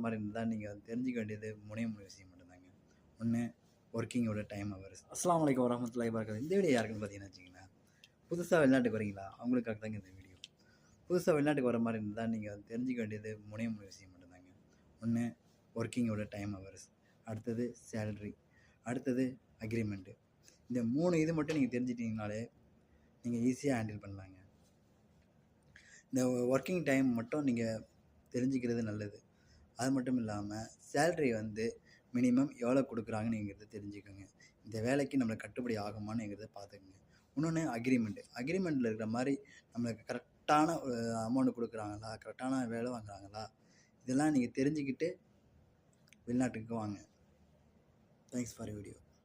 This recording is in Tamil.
மாரி இருந்தா, நீங்க தெரிஞ்சுக்க வேண்டியது 3 விஷயம் மட்டும்தாங்க. 1 ஒர்க்கிங்கோட டைம் ஹவர்ஸ். அஸ்ஸலாமு அலைக்கும் வரஹ்மத்துல்லாஹி வபரகாத்துஹு. இந்த வீடியோ யாருக்குன்னு பார்த்தீங்கன்னு வச்சுக்கங்களேன், புதுசா வெளிநாட்டுக்கு வரீங்களா? அவங்களுக்காக தாங்க இந்த வீடியோ. புதுசா வெளிநாட்டுக்கு வர மாரி இருந்தா, நீங்க தெரிஞ்சுக்க வேண்டியது 3 விஷயம் மட்டும்தாங்க. 1 ஒர்க்கிங்கோட டைம் ஹவர்ஸ். அடுத்தது சேலரி. அடுத்தது அக்ரீமெண்ட். இந்த 3 இது மட்டும் நீங்க தெரிஞ்சுட்டீங்கனாலே, நீங்க ஈஸியா ஹேண்டில் பண்ணலாங்க. இந்த ஒர்க்கிங் டைம் மட்டும் நீங்க தெரிஞ்சுக்கிறது நல்லது. அது மட்டும் இல்லாம, சேலரி வந்து மினிமம் எவ்வளோ குடுக்குறாங்கன்னுங்கிறத தெரிஞ்சுக்கங்க. இந்த வேலைக்கு நம்மளுக்கு கட்டுப்படி ஆகுமான்னுங்கிறத பார்த்துக்கங்க. இன்னொன்னு அக்ரீமெண்ட். அக்ரீமெண்ட்ல இருக்கிற மாரி நம்மளுக்கு கரெக்டான அமௌண்ட் குடுக்குறாங்களா? கரெக்டான வேலை வாங்குறாங்களா? இதெல்லாம் நீங்க தெரிஞ்சுக்கிட்டு வெளிநாட்டுக்கு வாங்க. Thanks for video.